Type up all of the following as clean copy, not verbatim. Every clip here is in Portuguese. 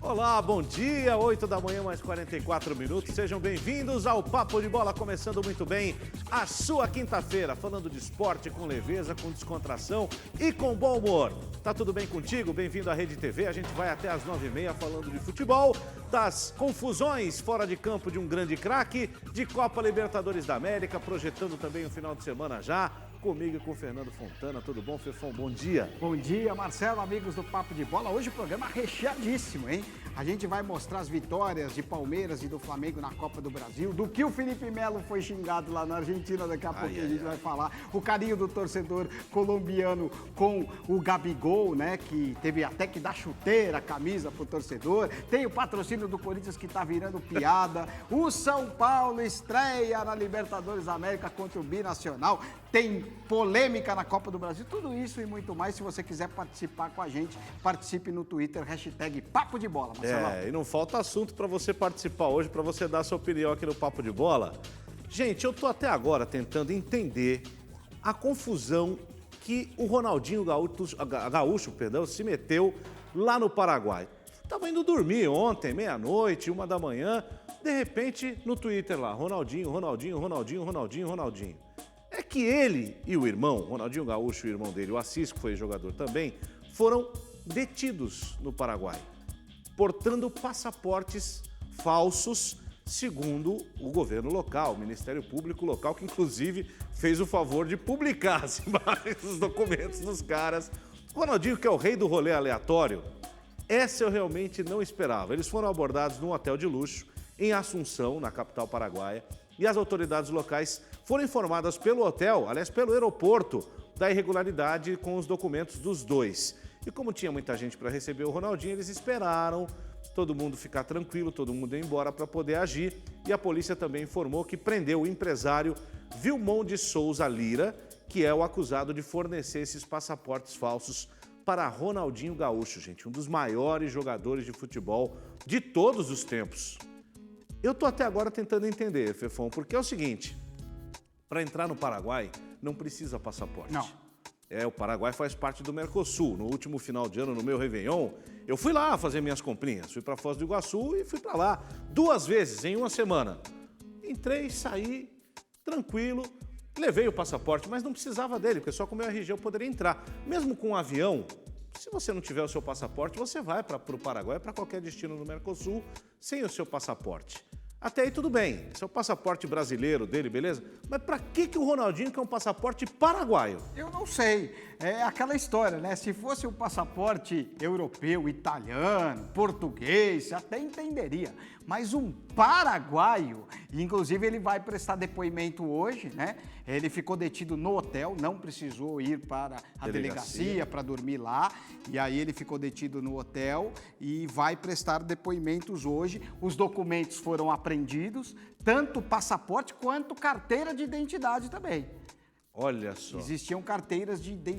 Olá, bom dia, 8 da manhã, mais 44 minutos. Sejam bem-vindos ao Papo de Bola, começando muito bem a sua quinta-feira, falando de esporte com leveza, com descontração e com bom humor. Tá tudo bem contigo? Bem-vindo à Rede TV. A gente vai até às 9h30 falando de futebol, das confusões fora de campo de um grande craque, de Copa Libertadores da América, projetando também o final de semana já. Comigo e com o Fernando Fontana. Tudo bom, Fefão? Bom dia. Bom dia, Marcelo, amigos do Papo de Bola. Hoje o programa recheadíssimo, hein? A gente vai mostrar as vitórias de Palmeiras e do Flamengo na Copa do Brasil, do que o Felipe Melo foi xingado lá na Argentina, daqui a pouquinho a gente vai falar. O carinho do torcedor colombiano com o Gabigol, né? Que teve até que dar chuteira, camisa pro torcedor. Tem o patrocínio do Corinthians que tá virando piada. O São Paulo estreia na Libertadores da América contra o Binacional. Tem polêmica na Copa do Brasil, tudo isso e muito mais. Se você quiser participar com a gente, participe no Twitter, hashtag Papo de Bola, Marcelo. E não falta assunto para você participar hoje, para você dar a sua opinião aqui no Papo de Bola. Gente, eu tô até agora tentando entender a confusão que o Ronaldinho Gaúcho, se meteu lá no Paraguai. Tava indo dormir ontem, meia-noite, 1 da manhã, de repente no Twitter lá, Ronaldinho. É que ele e o irmão, Ronaldinho Gaúcho e o irmão dele, o Assis, que foi jogador também, foram detidos no Paraguai, portando passaportes falsos, segundo o governo local, o Ministério Público local, que inclusive fez o favor de publicar as imagens, os documentos dos caras. O Ronaldinho, que é o rei do rolê aleatório, essa eu realmente não esperava. Eles foram abordados num hotel de luxo em Assunção, na capital paraguaia, e as autoridades locais foram informadas pelo hotel, aliás, pelo aeroporto, da irregularidade com os documentos dos dois. E como tinha muita gente para receber o Ronaldinho, eles esperaram todo mundo ficar tranquilo, todo mundo ir embora para poder agir. E a polícia também informou que prendeu o empresário Vilmon de Souza Lira, que é o acusado de fornecer esses passaportes falsos para Ronaldinho Gaúcho, gente, um dos maiores jogadores de futebol de todos os tempos. Eu tô até agora tentando entender, Fefão, porque é o seguinte, para entrar no Paraguai não precisa passaporte. Não. O Paraguai faz parte do Mercosul. No último final de ano, no meu Réveillon, eu fui lá fazer minhas comprinhas. Fui para Foz do Iguaçu e fui para lá 2 vezes em uma semana. Entrei, saí, tranquilo, levei o passaporte, mas não precisava dele, porque só com o meu RG eu poderia entrar. Mesmo com um avião, se você não tiver o seu passaporte, você vai para o Paraguai, para qualquer destino no Mercosul, sem o seu passaporte. Até aí tudo bem, esse é o passaporte brasileiro dele, beleza? Mas pra que o Ronaldinho quer um passaporte paraguaio? Eu não sei, é aquela história, né? Se fosse um passaporte europeu, italiano, português, até entenderia. Mas um paraguaio, inclusive ele vai prestar depoimento hoje, né? Ele ficou detido no hotel, não precisou ir para a delegacia para dormir lá. E aí ele ficou detido no hotel e vai prestar depoimentos hoje. Os documentos foram apreendidos, tanto passaporte quanto carteira de identidade também. Olha só. Existiam carteiras de identidade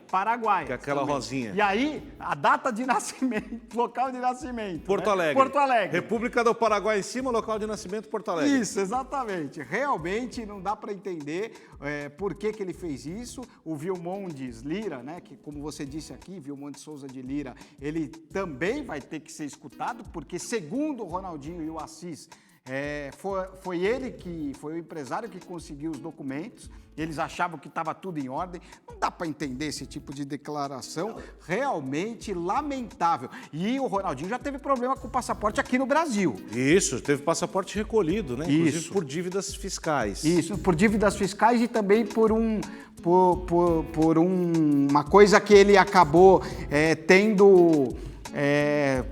paraguaias. Que é aquela também. rosinha. E aí, a data de nascimento, local de nascimento. Porto Alegre. Porto Alegre. República do Paraguai em cima, local de nascimento, Porto Alegre. Isso, exatamente. Realmente não dá para entender por que ele fez isso. O Vilmondes Lira, né, que como você disse aqui, Vilmondes Souza de Lira, ele também vai ter que ser escutado, porque segundo o Ronaldinho e o Assis, foi o empresário que conseguiu os documentos. Eles achavam que estava tudo em ordem. Não dá para entender esse tipo de declaração, realmente lamentável. E o Ronaldinho já teve problema com o passaporte aqui no Brasil. Isso, teve passaporte recolhido, né? Inclusive Isso. por dívidas fiscais. Isso, por dívidas fiscais e também por uma coisa que ele acabou tendo...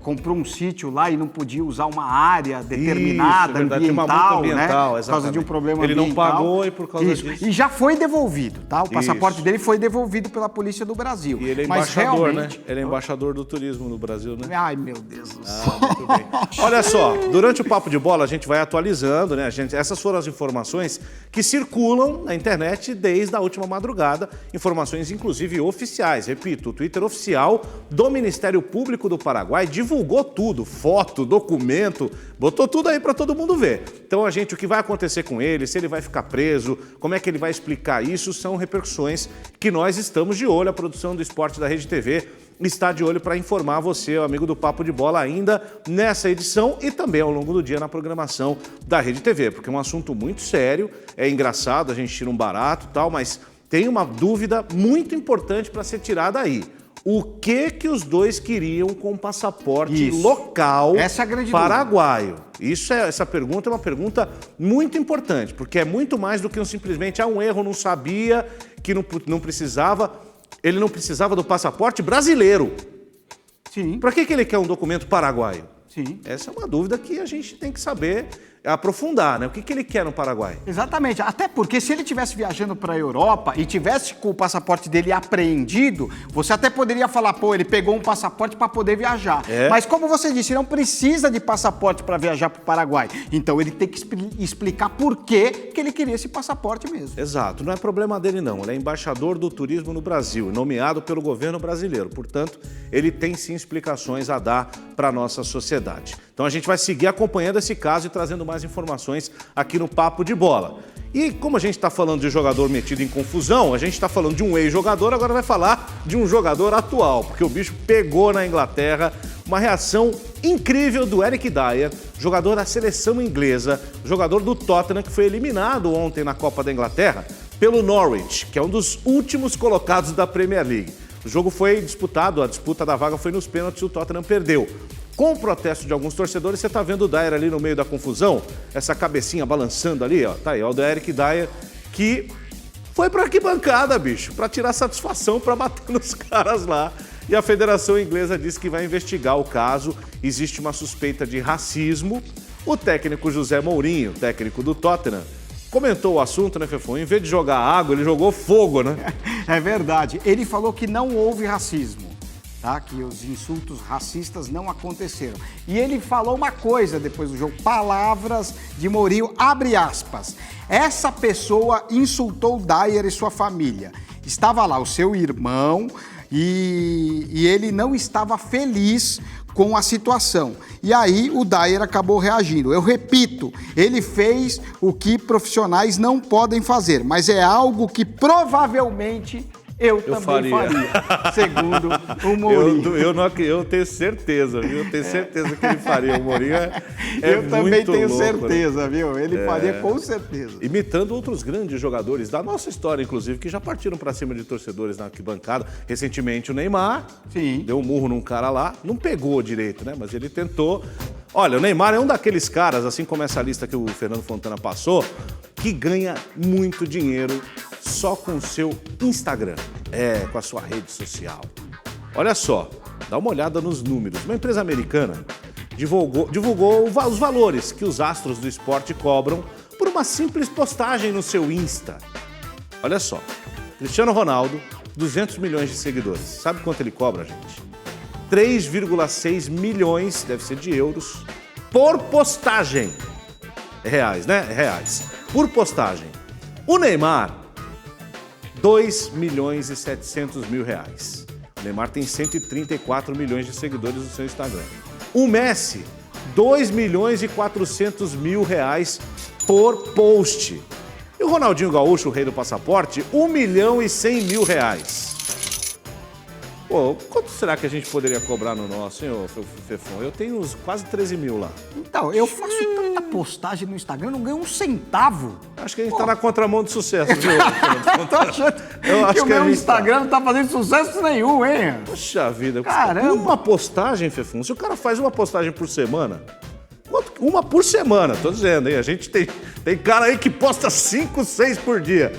comprou um sítio lá e não podia usar uma área determinada, isso, verdade, ambiental, né? Por causa de um problema ambiental. Ele não pagou e por causa disso. E já foi devolvido, tá? O passaporte dele foi devolvido pela Polícia do Brasil. E ele é embaixador, né? Ele é embaixador do turismo no Brasil, né? Ai, meu Deus do céu. Muito bem. Olha só, durante o Papo de Bola a gente vai atualizando, né? Essas foram as informações que circulam na internet desde a última madrugada, informações inclusive oficiais. Repito, o Twitter oficial do Ministério Público do Paraguai divulgou tudo, foto, documento, botou tudo aí para todo mundo ver. Então, o que vai acontecer com ele, se ele vai ficar preso, como é que ele vai explicar isso, são repercussões que nós estamos de olho. A produção do Esporte da Rede TV está de olho para informar você, o amigo do Papo de Bola, ainda nessa edição e também ao longo do dia na programação da Rede TV, porque é um assunto muito sério, é engraçado, a gente tira um barato e tal, mas tem uma dúvida muito importante para ser tirada aí. O que os dois queriam com o passaporte local paraguaio? Essa pergunta é uma pergunta muito importante, porque é muito mais do que simplesmente um erro, não sabia que não precisava. Ele não precisava do passaporte brasileiro. Sim. Para que ele quer um documento paraguaio? Sim. Essa é uma dúvida que a gente tem que saber aprofundar, né? O que ele quer no Paraguai? Exatamente, até porque se ele estivesse viajando para a Europa e tivesse com o passaporte dele apreendido, você até poderia falar, pô, ele pegou um passaporte para poder viajar. Mas como você disse, não precisa de passaporte para viajar para o Paraguai. Então ele tem que explicar por que ele queria esse passaporte mesmo. Exato, não é problema dele não, ele é embaixador do turismo no Brasil, nomeado pelo governo brasileiro, portanto, ele tem sim explicações a dar para a nossa sociedade. Então a gente vai seguir acompanhando esse caso e trazendo mais informações aqui no Papo de Bola. E como a gente está falando de jogador metido em confusão, a gente está falando de um ex-jogador, agora vai falar de um jogador atual, porque o bicho pegou na Inglaterra. Uma reação incrível do Eric Dier, jogador da seleção inglesa, jogador do Tottenham, que foi eliminado ontem na Copa da Inglaterra pelo Norwich, que é um dos últimos colocados da Premier League. O jogo foi disputado, a disputa da vaga foi nos pênaltis e o Tottenham perdeu. Com o protesto de alguns torcedores, você está vendo o Dier ali no meio da confusão, essa cabecinha balançando ali, ó, tá aí, ó, o Eric Dier, que foi para arquibancada, bicho, para tirar satisfação, para bater nos caras lá. E a Federação Inglesa disse que vai investigar o caso, existe uma suspeita de racismo. O técnico José Mourinho, técnico do Tottenham, comentou o assunto, né, Fefão? Em vez de jogar água, ele jogou fogo, né? É verdade. Ele falou que não houve racismo, tá? Que os insultos racistas não aconteceram. E ele falou uma coisa depois do jogo, palavras de Mourinho, abre aspas. Essa pessoa insultou o Dier e sua família. Estava lá o seu irmão e ele não estava feliz com a situação. E aí o Dier acabou reagindo. Eu repito, ele fez o que profissionais não podem fazer, mas é algo que provavelmente eu também faria, segundo o Mourinho. Eu tenho certeza, viu? Eu tenho certeza que ele faria. O Mourinho eu também tenho louco, certeza, né? Viu? Ele faria com certeza. Imitando outros grandes jogadores da nossa história, inclusive, que já partiram para cima de torcedores na arquibancada. Recentemente o Neymar deu um murro num cara lá, não pegou direito, né? Mas ele tentou. Olha, o Neymar é um daqueles caras, assim como essa lista que o Fernando Fontana passou, que ganha muito dinheiro só com o seu Instagram, com a sua rede social. Olha só, dá uma olhada nos números. Uma empresa americana divulgou os valores que os astros do esporte cobram por uma simples postagem no seu Insta. Olha só, Cristiano Ronaldo, 200 milhões de seguidores. Sabe quanto ele cobra, gente? 3,6 milhões, deve ser de euros, por postagem. Reais, né? Reais. Por postagem. O Neymar, 2 milhões e 700 mil reais. O Neymar tem 134 milhões de seguidores no seu Instagram. O Messi, 2 milhões e 400 mil reais por post. E o Ronaldinho Gaúcho, o rei do passaporte, 1 milhão e 100 mil reais. Pô, quanto será que a gente poderia cobrar no nosso, hein, Fefão? Eu tenho uns quase 13 mil lá. Então, eu faço tanta postagem no Instagram, não ganho um centavo. Acho que a gente tá na contramão do sucesso, viu? Eu tô achando que o meu Instagram não tá fazendo sucesso nenhum, hein? Poxa vida. Caramba. Uma postagem, Fefão, se o cara faz uma postagem por semana, uma por semana, tô dizendo, hein? A gente tem cara aí que posta 5, 6 por dia.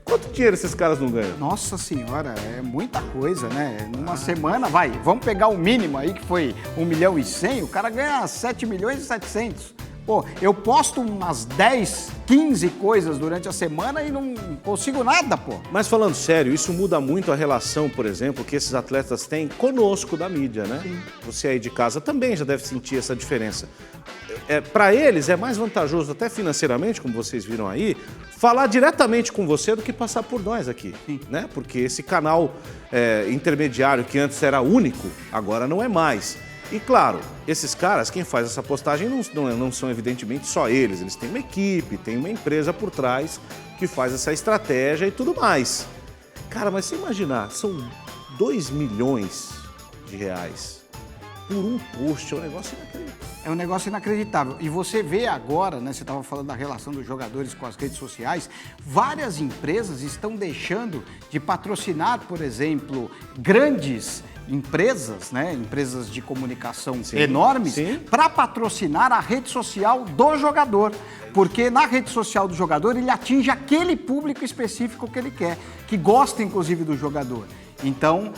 Quanto dinheiro esses caras não ganham? Nossa senhora, é muita coisa, né? Numa semana, vamos pegar o mínimo aí, que foi 1 milhão e 100, o cara ganha 7 milhões e 700. Pô, eu posto umas 10, 15 coisas durante a semana e não consigo nada, pô. Mas falando sério, isso muda muito a relação, por exemplo, que esses atletas têm conosco da mídia, né? Sim. Você aí de casa também já deve sentir essa diferença. Para eles é mais vantajoso, até financeiramente, como vocês viram aí, falar diretamente com você do que passar por nós aqui, né? Porque esse canal intermediário que antes era único, agora não é mais. E claro, esses caras, quem faz essa postagem não são evidentemente só eles têm uma equipe, tem uma empresa por trás que faz essa estratégia e tudo mais. Cara, mas você imaginar, são 2 milhões de reais por um post. É um negócio inacreditável. É um negócio inacreditável. E você vê agora, né, você estava falando da relação dos jogadores com as redes sociais, várias empresas estão deixando de patrocinar, por exemplo, grandes empresas, né, empresas de comunicação enormes, para patrocinar a rede social do jogador. Porque na rede social do jogador ele atinge aquele público específico que ele quer, que gosta inclusive do jogador. Então,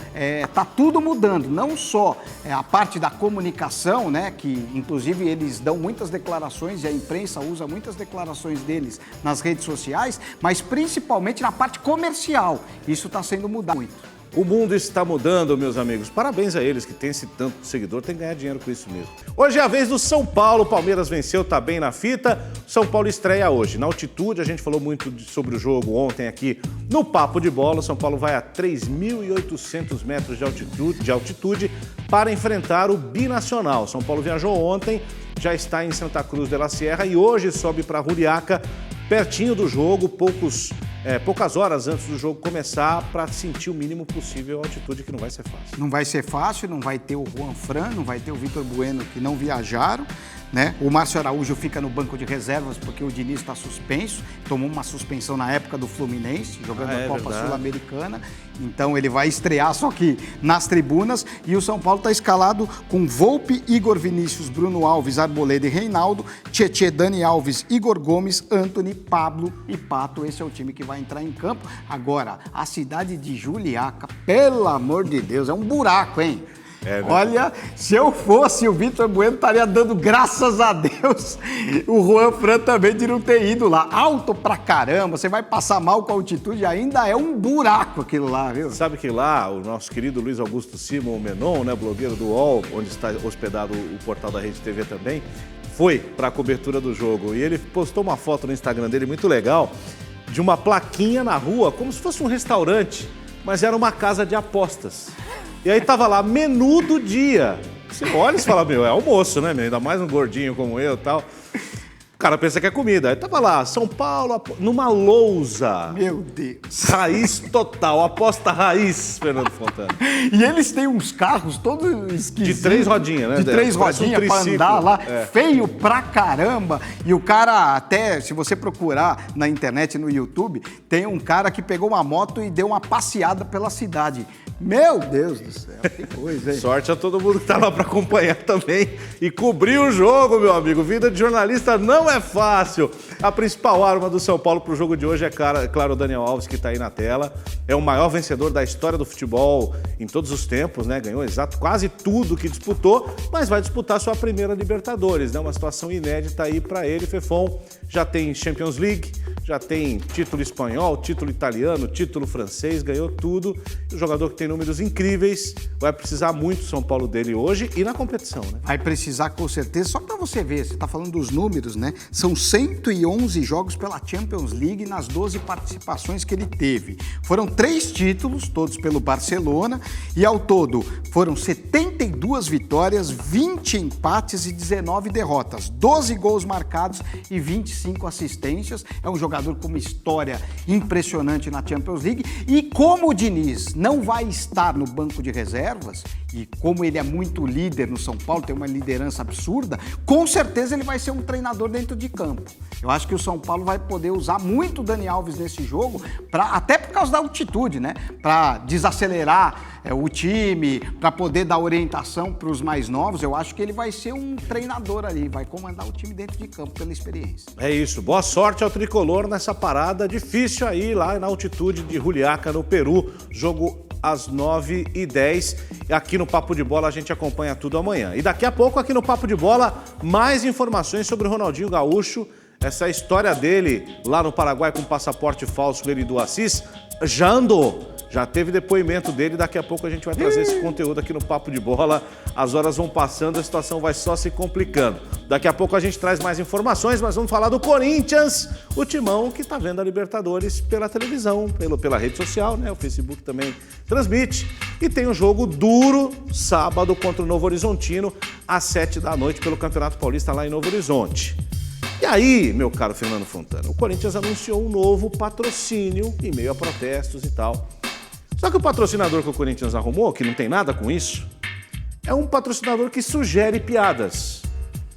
tá tudo mudando, não só a parte da comunicação, né, que inclusive eles dão muitas declarações e a imprensa usa muitas declarações deles nas redes sociais, mas principalmente na parte comercial. Isso está sendo mudado muito. O mundo está mudando, meus amigos. Parabéns a eles que têm esse tanto de seguidor, tem que ganhar dinheiro com isso mesmo. Hoje é a vez do São Paulo, o Palmeiras venceu, tá bem na fita. São Paulo estreia hoje. Na altitude, a gente falou muito sobre o jogo ontem aqui no Papo de Bola. O São Paulo vai a 3.800 metros de altitude para enfrentar o Binacional. São Paulo viajou ontem, já está em Santa Cruz de la Sierra e hoje sobe para Juliaca, pertinho do jogo, poucas horas antes do jogo começar, para sentir o mínimo possível a altitude, que não vai ser fácil. Não vai ser fácil, não vai ter o Juan Fran, não vai ter o Vitor Bueno, que não viajaram, né? O Márcio Araújo fica no banco de reservas porque o Diniz está suspenso, tomou uma suspensão na época do Fluminense, jogando a Copa Sul-Americana, então ele vai estrear só que nas tribunas, e o São Paulo está escalado com Volpe, Igor Vinícius, Bruno Alves, Arboleda e Reinaldo, Tietê, Dani Alves, Igor Gomes, Antony, Pablo e Pato. Esse é o time que vai entrar em campo. Agora, a cidade de Juliaca, pelo amor de Deus, é um buraco, hein? Olha, se eu fosse o Vitor Bueno, estaria dando graças a Deus o Juan Fran também de não ter ido lá. Alto pra caramba, você vai passar mal com a altitude, ainda é um buraco aquilo lá, viu? Sabe que lá o nosso querido Luiz Augusto Simon Menon, né, blogueiro do UOL, onde está hospedado o portal da Rede TV também, foi para a cobertura do jogo e ele postou uma foto no Instagram dele muito legal de uma plaquinha na rua, como se fosse um restaurante, mas era uma casa de apostas. E aí tava lá, menu do dia. Você olha e fala, meu, é almoço, né, meu? Ainda mais um gordinho como eu e tal. O cara pensa que é comida. Aí tava lá, São Paulo, numa lousa. Meu Deus. Raiz total, aposta raiz, Fernando Fontana. E eles têm uns carros todos esquisitos. De 3 rodinhas, né? De 3 rodinhas pra andar lá, feio pra caramba. E o cara, até, se você procurar na internet, no YouTube, tem um cara que pegou uma moto e deu uma passeada pela cidade. Meu Deus do céu, que coisa, hein? Sorte a todo mundo que tá lá para acompanhar também e cobrir o jogo, meu amigo. Vida de jornalista não é fácil. A principal arma do São Paulo pro jogo de hoje é, claro, o Daniel Alves, que tá aí na tela. É o maior vencedor da história do futebol em todos os tempos, né? Ganhou quase tudo que disputou, mas vai disputar sua primeira Libertadores, né? Uma situação inédita aí para ele, Fefon. Já tem Champions League, já tem título espanhol, título italiano, título francês, ganhou tudo. O jogador que tem números incríveis, vai precisar muito São Paulo dele hoje e na competição, né? Vai precisar com certeza, só para você ver, você está falando dos números, né? São 111 jogos pela Champions League nas 12 participações que ele teve. Foram 3 títulos, todos pelo Barcelona, e ao todo foram 72 vitórias, 20 empates e 19 derrotas, 12 gols marcados e 25 assistências. É um jogador com uma história impressionante na Champions League, e como o Diniz não vai estar no banco de reservas, e como ele é muito líder no São Paulo, tem uma liderança absurda, com certeza ele vai ser um treinador dentro de campo. Eu acho que o São Paulo vai poder usar muito o Dani Alves nesse jogo, até por causa da altitude, né? Para desacelerar o time, para poder dar orientação para os mais novos. Eu acho que ele vai ser um treinador ali, vai comandar o time dentro de campo pela experiência. É isso, boa sorte ao tricolor nessa parada difícil aí, lá na altitude de Juliaca, no Peru. Jogo às 9h10. Aqui no Papo de Bola a gente acompanha tudo amanhã. E daqui a pouco aqui no Papo de Bola, mais informações sobre o Ronaldinho Gaúcho, essa história dele lá no Paraguai com passaporte falso, ele do Assis, já andou. Já teve depoimento dele, daqui a pouco a gente vai trazer esse conteúdo aqui no Papo de Bola. As horas vão passando, a situação vai só se complicando. Daqui a pouco a gente traz mais informações, mas vamos falar do Corinthians, o timão que está vendo a Libertadores pela televisão, pela rede social, né? O Facebook também transmite. E tem um jogo duro, sábado, contra o Novo Horizontino, às 19h pelo Campeonato Paulista lá em Novo Horizonte. E aí, meu caro Fernando Fontana, o Corinthians anunciou um novo patrocínio em meio a protestos e tal. Só que o patrocinador que o Corinthians arrumou, que não tem nada com isso, é um patrocinador que sugere piadas,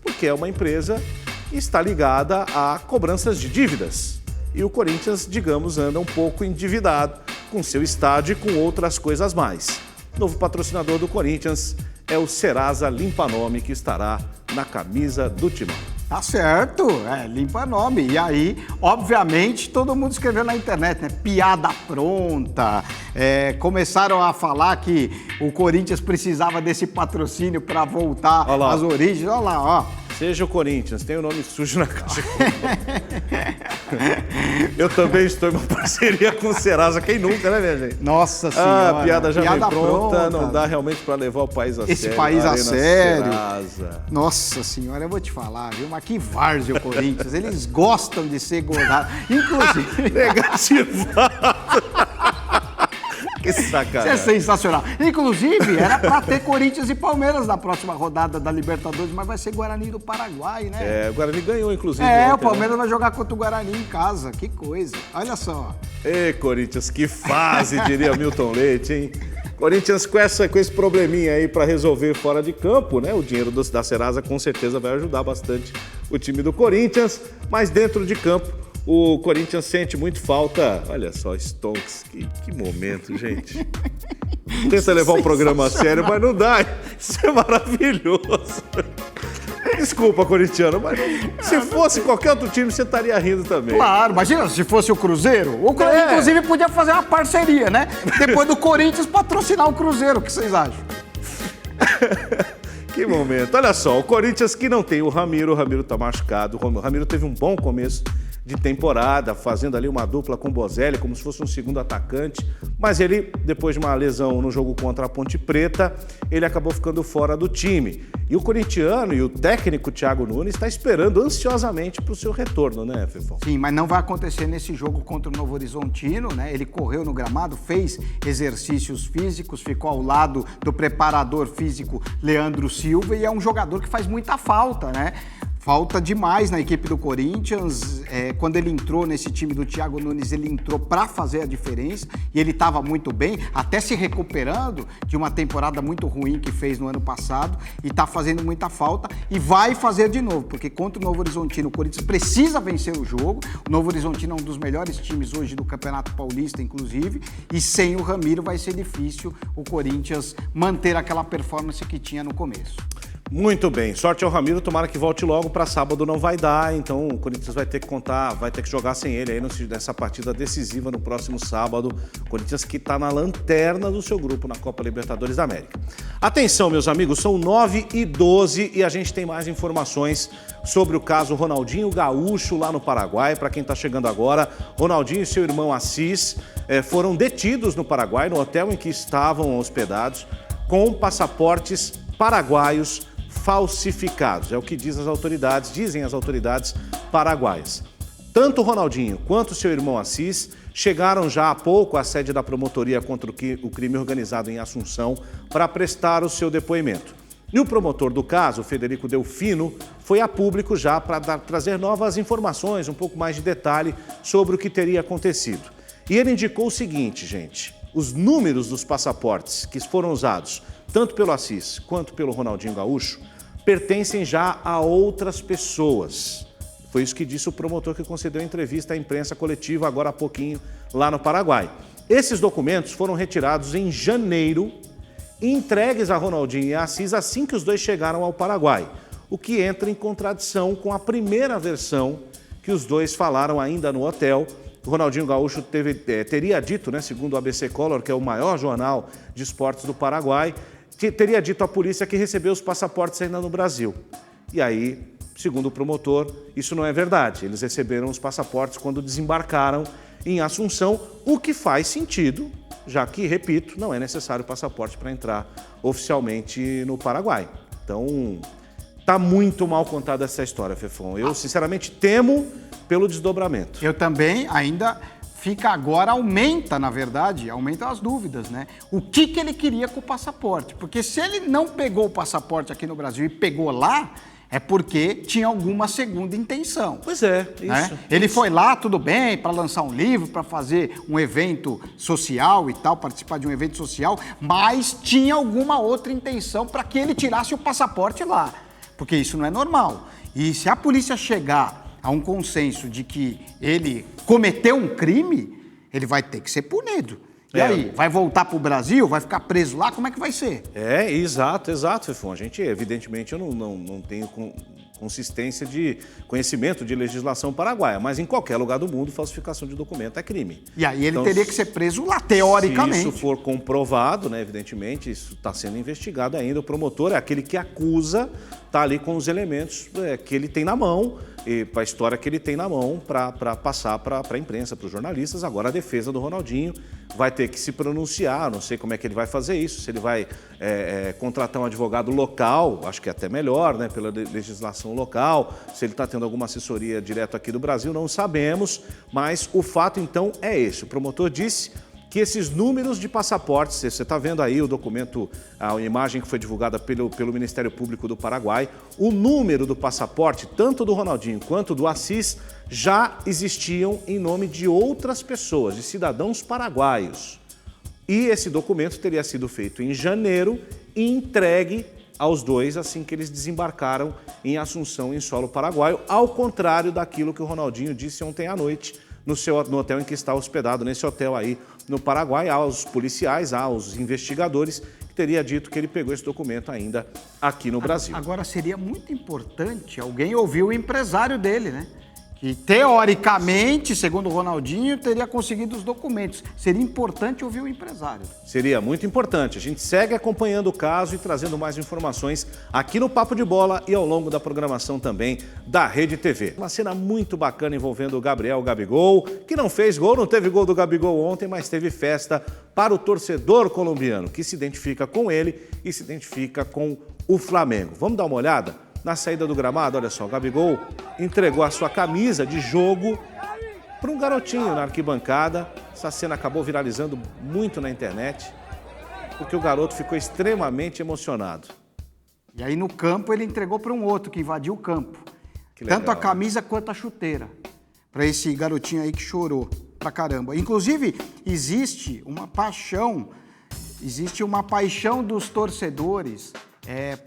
porque é uma empresa que está ligada a cobranças de dívidas. E o Corinthians, digamos, anda um pouco endividado com seu estádio e com outras coisas mais. O novo patrocinador do Corinthians é o Serasa Limpa Nome, que estará na camisa do Timão. Tá certo, limpa nome. E aí, obviamente, todo mundo escreveu na internet, né? Piada pronta. Começaram a falar que o Corinthians precisava desse patrocínio para voltar às origens. Olha lá, ó. Seja o Corinthians, tem o nome sujo na caixa. Eu também estou em uma parceria com o Serasa. Quem nunca, né, minha gente? Nossa Senhora. A piada já vem pronta. Não dá realmente para levar o país a sério. Esse país a sério. Serasa. Nossa Senhora, eu vou te falar, viu? Mas que várzea o Corinthians. Eles gostam de ser gozados. Inclusive... Negativado. Que sacanagem. Isso é sensacional. Inclusive, era para ter Corinthians e Palmeiras na próxima rodada da Libertadores, mas vai ser Guarani do Paraguai, né? O Guarani ganhou, inclusive. Ontem, o né? Palmeiras vai jogar contra o Guarani em casa. Que coisa. Olha só. Ei, Corinthians, que fase, diria Milton Leite, hein? Corinthians com esse probleminha aí para resolver fora de campo, né? O dinheiro da Serasa com certeza vai ajudar bastante o time do Corinthians, mas dentro de campo o Corinthians sente muito falta. Olha só, Stonks, que momento, gente. Tenta levar o programa a sério, mas não dá. Isso é maravilhoso. Desculpa, corintiano, mas se fosse qualquer outro time, você estaria rindo também. Claro, imagina se fosse o Cruzeiro. O Cruzeiro, inclusive, podia fazer uma parceria, né? Depois do Corinthians patrocinar o Cruzeiro. O que vocês acham? Que momento. Olha só, o Corinthians que não tem o Ramiro tá machucado. O Ramiro teve um bom começo de temporada, fazendo ali uma dupla com o Bozelli, como se fosse um segundo atacante, mas ele, depois de uma lesão no jogo contra a Ponte Preta, ele acabou ficando fora do time. E o corintiano e o técnico Thiago Nunes está esperando ansiosamente para o seu retorno, né, Fefão? Sim, mas não vai acontecer nesse jogo contra o Novo Horizontino, né? Ele correu no gramado, fez exercícios físicos, ficou ao lado do preparador físico Leandro Silva e é um jogador que faz muita falta, né? Falta demais na equipe do Corinthians. Quando ele entrou nesse time do Thiago Nunes, ele entrou para fazer a diferença e ele estava muito bem, até se recuperando de uma temporada muito ruim que fez no ano passado e está fazendo muita falta e vai fazer de novo, porque contra o Novo Horizontino o Corinthians precisa vencer o jogo. O Novo Horizontino é um dos melhores times hoje do Campeonato Paulista, inclusive, e sem o Ramiro vai ser difícil o Corinthians manter aquela performance que tinha no começo. Muito bem, sorte ao Ramiro, tomara que volte logo para sábado, não vai dar, então o Corinthians vai ter que jogar sem ele aí nessa partida decisiva no próximo sábado. O Corinthians que está na lanterna do seu grupo na Copa Libertadores da América. Atenção, meus amigos, são 9h12 e a gente tem mais informações sobre o caso Ronaldinho Gaúcho lá no Paraguai. Para quem está chegando agora, Ronaldinho e seu irmão Assis foram detidos no Paraguai, no hotel em que estavam hospedados, com passaportes paraguaios falsificados. É o que dizem as autoridades paraguaias. Tanto o Ronaldinho quanto o seu irmão Assis chegaram já há pouco à sede da promotoria contra o crime organizado em Assunção para prestar o seu depoimento. E o promotor do caso, Federico Delfino, foi a público já para trazer novas informações, um pouco mais de detalhe sobre o que teria acontecido. E ele indicou o seguinte, gente, os números dos passaportes que foram usados, tanto pelo Assis quanto pelo Ronaldinho Gaúcho, pertencem já a outras pessoas. Foi isso que disse o promotor que concedeu a entrevista à imprensa coletiva agora há pouquinho lá no Paraguai. Esses documentos foram retirados em janeiro e entregues a Ronaldinho e a Assis assim que os dois chegaram ao Paraguai, o que entra em contradição com a primeira versão que os dois falaram ainda no hotel. O Ronaldinho Gaúcho teria dito, né, segundo o ABC Color, que é o maior jornal de esportes do Paraguai, teria dito à polícia que recebeu os passaportes ainda no Brasil. E aí, segundo o promotor, isso não é verdade. Eles receberam os passaportes quando desembarcaram em Assunção, o que faz sentido, já que, repito, não é necessário passaporte para entrar oficialmente no Paraguai. Então, está muito mal contada essa história, Fefão. Eu, sinceramente, temo pelo desdobramento. Eu também ainda... Fica agora, aumenta as dúvidas, né? O que ele queria com o passaporte? Porque se ele não pegou o passaporte aqui no Brasil e pegou lá, é porque tinha alguma segunda intenção. Pois é, isso. Né? Ele foi lá, tudo bem, para lançar um livro, para fazer um evento social e tal, participar de um evento social, mas tinha alguma outra intenção para que ele tirasse o passaporte lá, porque isso não é normal. E se a polícia chegar a um consenso de que ele cometeu um crime, ele vai ter que ser punido. E aí, vai voltar para o Brasil? Vai ficar preso lá? Como é que vai ser? Exato, Fefon. A gente, evidentemente, eu não tenho consistência de conhecimento de legislação paraguaia, mas em qualquer lugar do mundo, falsificação de documento é crime. E aí ele teria que ser preso lá, teoricamente. Se isso for comprovado, né, evidentemente, isso está sendo investigado ainda. O promotor é aquele que acusa, está ali com os elementos que ele tem na mão, e para a história que ele tem na mão para passar para a imprensa, para os jornalistas. Agora a defesa do Ronaldinho vai ter que se pronunciar, não sei como é que ele vai fazer isso, se ele vai contratar um advogado local, acho que é até melhor, né, pela legislação local, se ele está tendo alguma assessoria direto aqui do Brasil, não sabemos, mas o fato então é esse. O promotor disse que esses números de passaportes, você está vendo aí o documento, a imagem que foi divulgada pelo Ministério Público do Paraguai, o número do passaporte, tanto do Ronaldinho quanto do Assis, já existiam em nome de outras pessoas, de cidadãos paraguaios. E esse documento teria sido feito em janeiro e entregue aos dois assim que eles desembarcaram em Assunção, em solo paraguaio, ao contrário daquilo que o Ronaldinho disse ontem à noite no hotel em que está hospedado, nesse hotel aí no Paraguai, aos policiais, aos investigadores, que teria dito que ele pegou esse documento ainda aqui no Brasil. Agora, seria muito importante alguém ouvir o empresário dele, né? Que, teoricamente, segundo o Ronaldinho, teria conseguido os documentos. Seria importante ouvir o empresário. Seria muito importante. A gente segue acompanhando o caso e trazendo mais informações aqui no Papo de Bola e ao longo da programação também da Rede TV. Uma cena muito bacana envolvendo o Gabigol, que não fez gol, não teve gol do Gabigol ontem, mas teve festa para o torcedor colombiano, que se identifica com ele e se identifica com o Flamengo. Vamos dar uma olhada? Na saída do gramado, olha só, o Gabigol entregou a sua camisa de jogo para um garotinho na arquibancada. Essa cena acabou viralizando muito na internet, porque o garoto ficou extremamente emocionado. E aí no campo ele entregou para um outro que invadiu o campo. Legal, tanto a camisa quanto a chuteira. Para esse garotinho aí que chorou pra caramba. Inclusive, existe uma paixão dos torcedores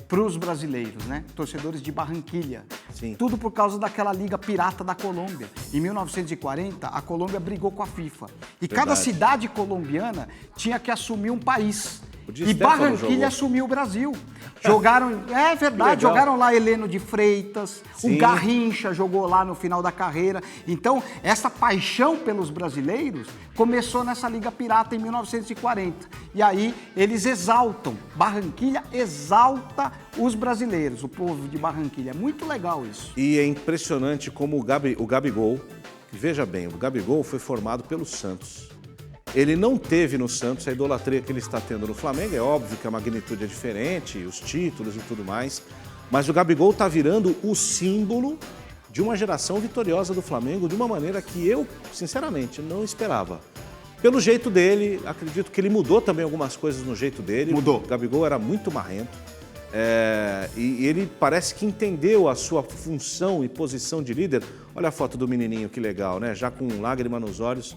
para os brasileiros, né? Torcedores de Barranquilha. Sim. Tudo por causa daquela Liga Pirata da Colômbia. Em 1940, a Colômbia brigou com a FIFA. E cada cidade colombiana tinha que assumir um país. E Barranquilha assumiu o Brasil. Jogaram, é verdade, jogaram lá Heleno de Freitas, sim. O Garrincha jogou lá no final da carreira. Então, essa paixão pelos brasileiros começou nessa Liga Pirata em 1940. E aí eles exaltam, Barranquilha exalta os brasileiros, o povo de Barranquilha. É muito legal isso. E é impressionante como o Gabigol, veja bem, o Gabigol foi formado pelo Santos. Ele não teve no Santos a idolatria que ele está tendo no Flamengo. É óbvio que a magnitude é diferente, os títulos e tudo mais. Mas o Gabigol está virando o símbolo de uma geração vitoriosa do Flamengo de uma maneira que eu, sinceramente, não esperava. Pelo jeito dele, acredito que ele mudou também algumas coisas no jeito dele. Mudou. O Gabigol era muito marrento. E ele parece que entendeu a sua função e posição de líder. Olha a foto do menininho, que legal, né? Já com lágrima nos olhos.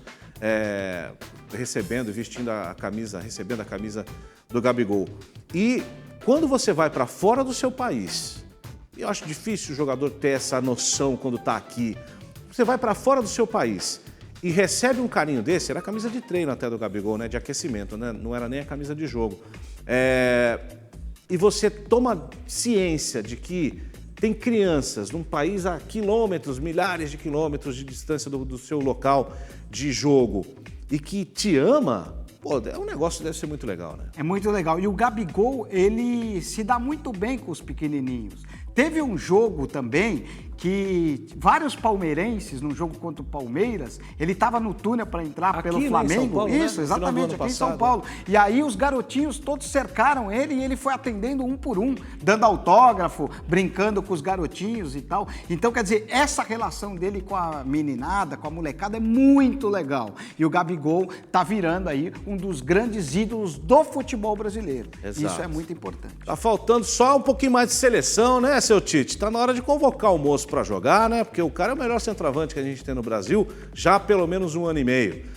Recebendo a camisa do Gabigol. E quando você vai para fora do seu país, eu acho difícil o jogador ter essa noção quando está aqui. Você vai para fora do seu país e recebe um carinho desse, era a camisa de treino até do Gabigol, né, de aquecimento, né, não era nem a camisa de jogo. E você toma ciência de que tem crianças num país a quilômetros, milhares de quilômetros de distância do seu local de jogo e que te ama, pô, é um negócio que deve ser muito legal, né? É muito legal. E o Gabigol, ele se dá muito bem com os pequenininhos. Teve um jogo também que vários palmeirenses, num jogo contra o Palmeiras, ele estava no túnel para entrar aqui pelo Flamengo. Em São Paulo, isso, né? Exatamente, aqui em São Paulo. E aí os garotinhos todos cercaram ele e ele foi atendendo um por um, dando autógrafo, brincando com os garotinhos e tal. Então, quer dizer, essa relação dele com a meninada, com a molecada, é muito legal. E o Gabigol tá virando aí um dos grandes ídolos do futebol brasileiro. Exato. Isso é muito importante. Tá faltando só um pouquinho mais de seleção, né? seu Tite? Tá na hora de convocar o moço para jogar, né? Porque o cara é o melhor centroavante que a gente tem no Brasil já há pelo menos 1 ano e meio.